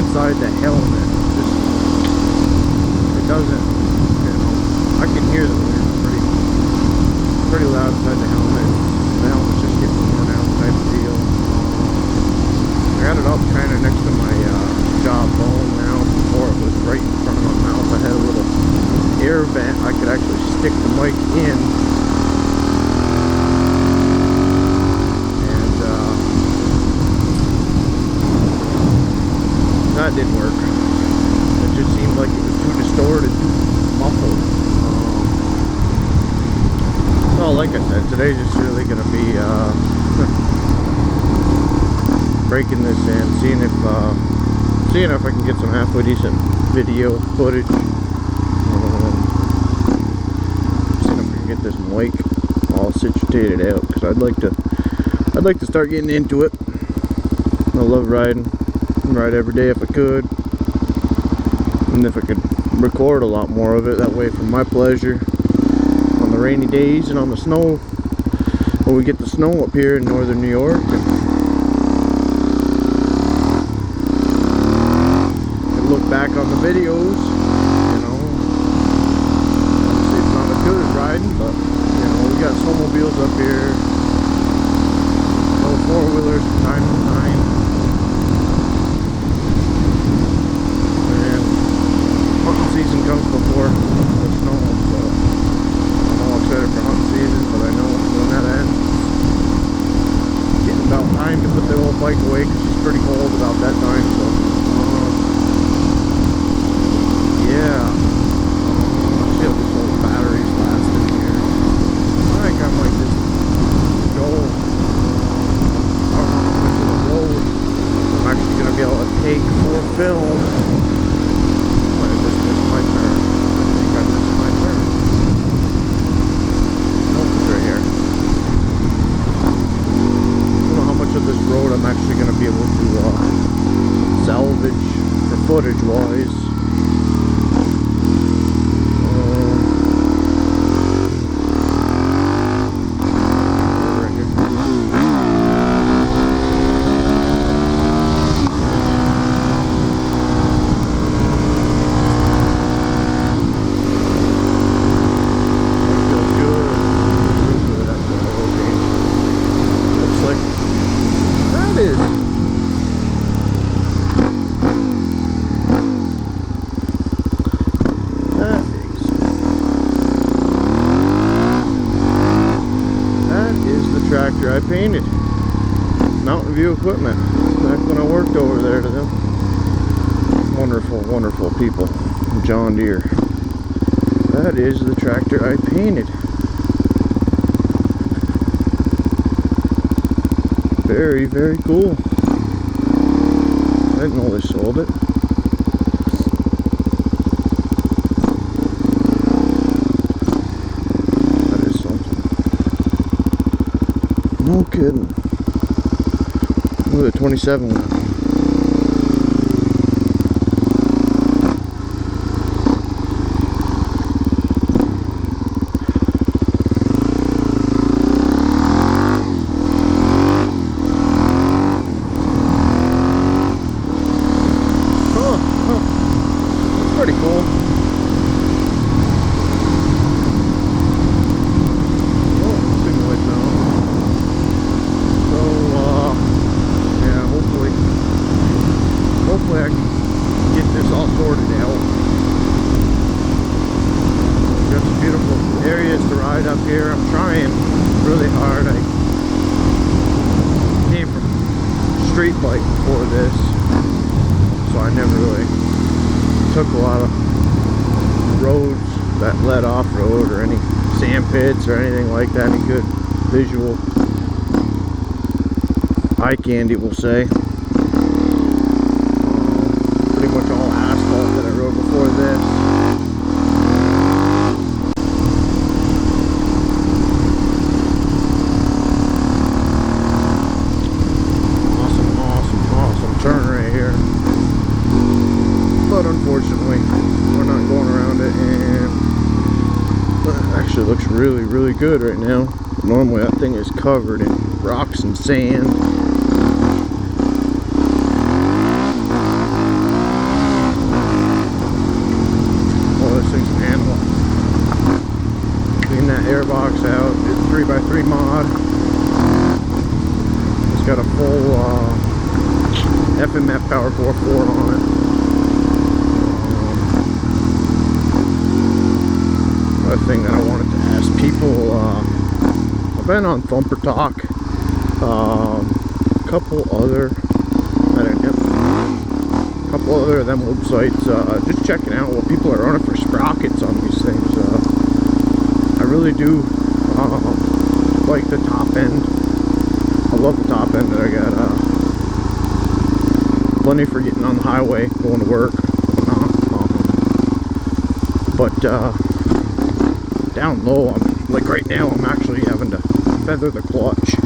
inside the helmet. It doesn't, you know, I can hear the wind pretty loud inside the helmet. The helmet's just getting worn out type of deal. I got it up kind of next to my jawbone now. Before it was right in front of my mouth. I had a little air vent. I could actually stick the mic in. And that didn't work. It just seemed like it was too distorted, too muffled. So like I said, today's just really going to be breaking this in, seeing if I can get some halfway decent video footage. Seeing if I can get this mic all situated out, because I'd like to start getting into it. I love riding. Ride every day if I could, and if I could record a lot more of it, that way for my pleasure on the rainy days and on the snow when we get the snow up here in northern New York. And look back on the videos, you know. Obviously it's not as good as riding, but you know, we got snowmobiles up here, little four-wheelers from time to time. Season comes before the snow, so I'm all excited for hunting season, but I know when that ends, it's getting about time to put the old bike away because it's pretty cold about that time, so yeah. Let's see how this old battery's lasting here. I think I might just go out to the road. I'm actually going to be able to take for film. My turn. I think I missed my turn. Nope, it's right here. I don't know how much of this road I'm actually going to be able to salvage for footage wise. Tractor I painted. Mountain View Equipment. Back when I worked over there to them. Wonderful, wonderful people. John Deere. That is the tractor I painted. Very, very cool. I didn't know they sold it. No kidding. Look at the 27 one. That's pretty cool. Hopefully I can get this all sorted out. Got some beautiful areas to ride up here. I'm trying really hard. I came from street bike before this, so I never really took a lot of roads that led off-road or any sand pits or anything like that. Any good visual eye candy, we'll say. Pretty much all asphalt that I rode before this. Awesome turn right here. But unfortunately, we're not going around it, and it actually looks really, really good right now. Normally that thing is covered in rocks and sand. FMF Power 4.4 on it. Another thing that I wanted to ask people, I've been on Thumper Talk, a couple other of them websites, just checking out what people are running for sprockets on these things. I really do like the top end. I love the top end that I got. Plenty for getting on the highway, going to work, but down low, like right now, I'm actually having to feather the clutch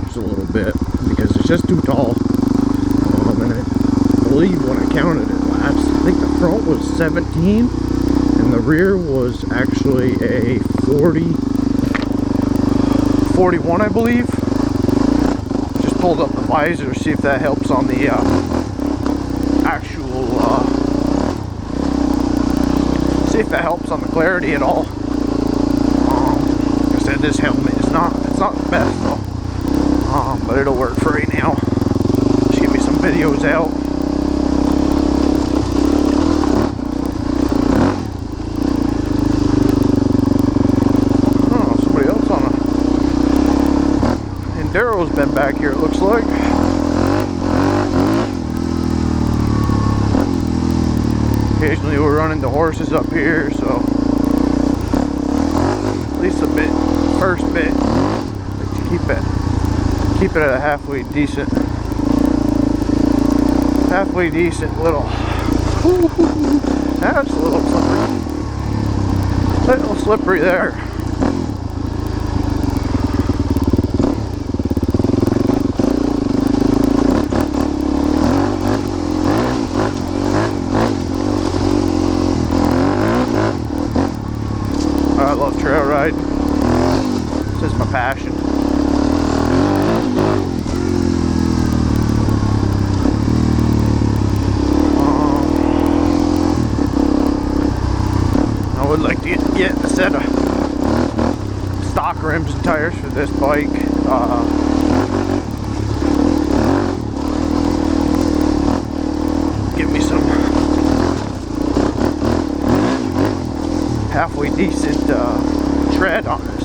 just a little bit because it's just too tall. And I believe when I counted it last, I think the front was 17 and the rear was actually a 41, I believe. Just pulled up the visor to see if that helps on the actual see if that helps on the clarity at all. Like I said, this helmet is not the best though, but it'll work for right now. Just get me some videos out. Darrow's been back here, it looks like. Occasionally we're running the horses up here, so at least a bit, first bit, to keep it at a halfway decent little. That's a little slippery there. I love trail riding. This is my passion. I would like to get a set of stock rims and tires for this bike. Give me some halfway decent tread on this.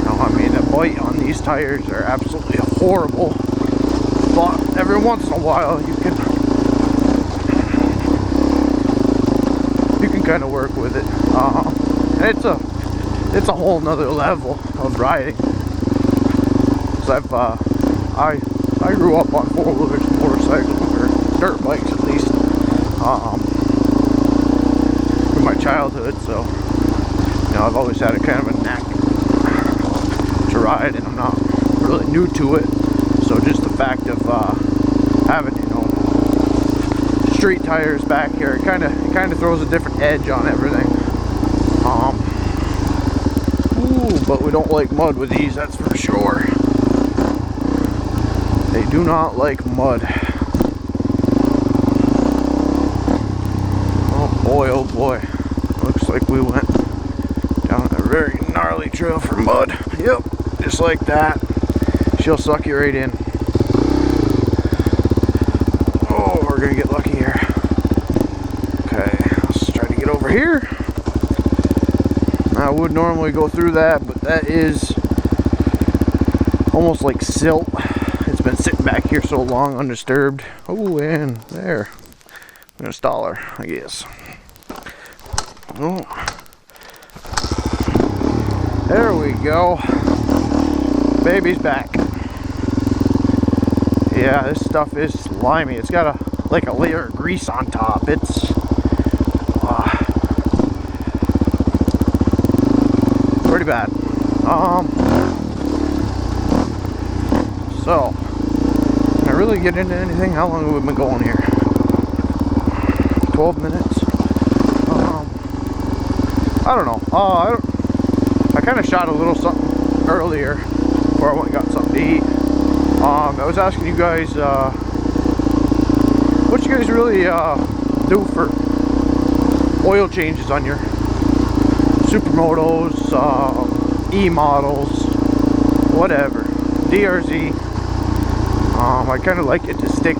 I mean, the bite on these tires are absolutely horrible, but every once in a while you can kind of work with it. It's a whole nother level of riding. Cause I grew up on four-wheelers, motorcycles, or dirt bikes at least. My childhood, so I've always had a kind of a knack to ride, and I'm not really new to it. So just the fact of having street tires back here, it kind of throws a different edge on everything. But we don't like mud with these, that's for sure. They do not like mud. Oh boy, looks like we went down a very gnarly trail for mud. Yep, just like that. She'll suck you right in. Oh, we're gonna get lucky here. Okay, let's try to get over here. I would normally go through that, but that is almost like silt. It's been sitting back here so long undisturbed. Oh, and there. I'm gonna stall her, I guess. Oh. There we go. Baby's back. Yeah, this stuff is slimy. It's got like a layer of grease on top. It's pretty bad. So, can I really get into anything? How long have we been going here? 12 minutes. I don't know. I kind of shot a little something earlier before I went and got something to eat. I was asking you guys what you guys really do for oil changes on your supermotos, E-models, whatever, DRZ. I kind of like it to stick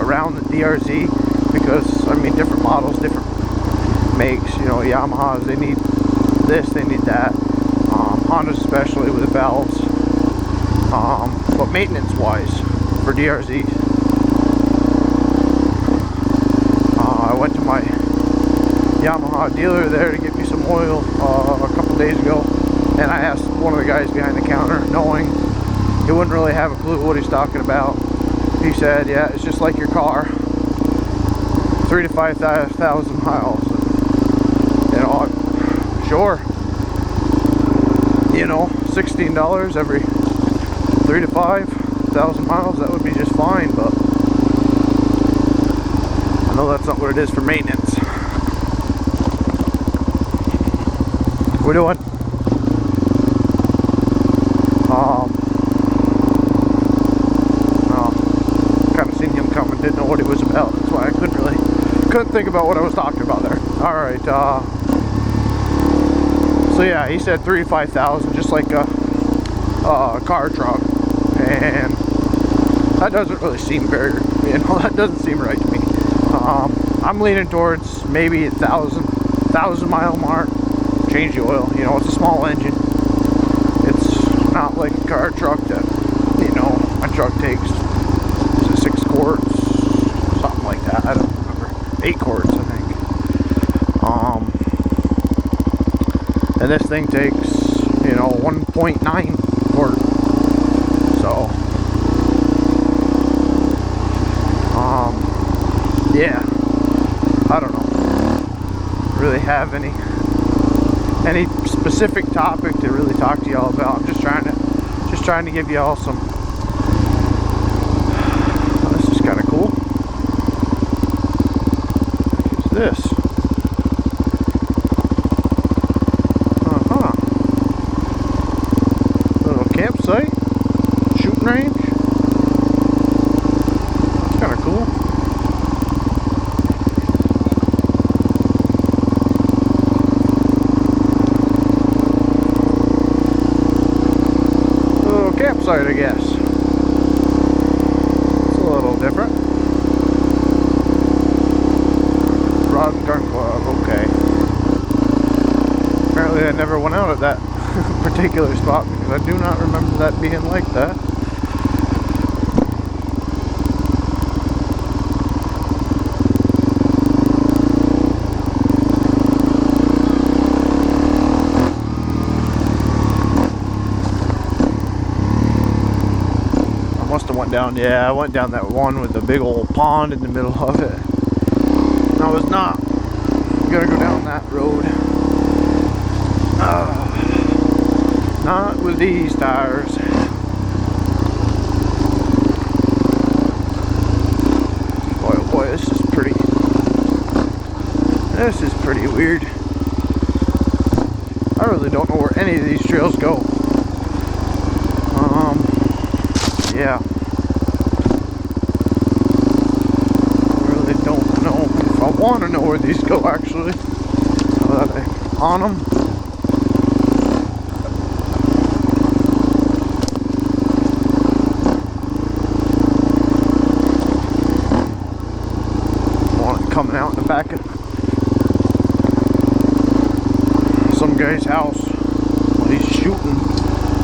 around the DRZ, because I mean different models, different makes, you know, Yamahas, they need this, they need that, Hondas especially with valves, but maintenance wise for DRZs, I went to my Yamaha dealer there to get me some oil a couple days ago, and I asked one of the guys behind the counter, knowing he wouldn't really have a clue what he's talking about. He said, yeah, it's just like your car, 3,000 to 5,000 miles. You know, sure, you know, $16 every 3,000 to 5,000 miles, that would be just fine, but I know that's not what it is for maintenance. We're doing kind of seen him coming, didn't know what he was about, that's why I couldn't think about what I was talking about there. Alright, so yeah, he said 3,000 to 5,000, just like a car truck, and that doesn't really seem very, you know, that doesn't seem right to me. I'm leaning towards maybe 1,000 mile mark. Change the oil, you know, it's a small engine. It's not like a car truck that, you know, a truck takes 6 quarts, something like that, I don't remember, 8 quarts I think. And this thing takes, you know, 1.9 quart, so yeah, I don't know, really have any specific topic to really talk to y'all about. I'm just trying to give y'all some. This is kind of cool. What's this? Little campsite, shooting range. That's kind of cool. Campsite, I guess. It's a little different. Rod and gun club, okay. Apparently I never went out at that particular spot, because I do not remember that being like that. Must have went down, yeah, I went down that one with the big old pond in the middle of it. I was not gonna go down that road. Not with these tires. Boy, oh boy, this is pretty weird. I really don't know where any of these trails go. Yeah. I really don't know if I want to know where these go, actually. Now that I'm on them. One coming out in the back of some guy's house. He's shooting.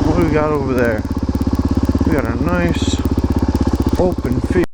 What do we got over there? We got a nice open field.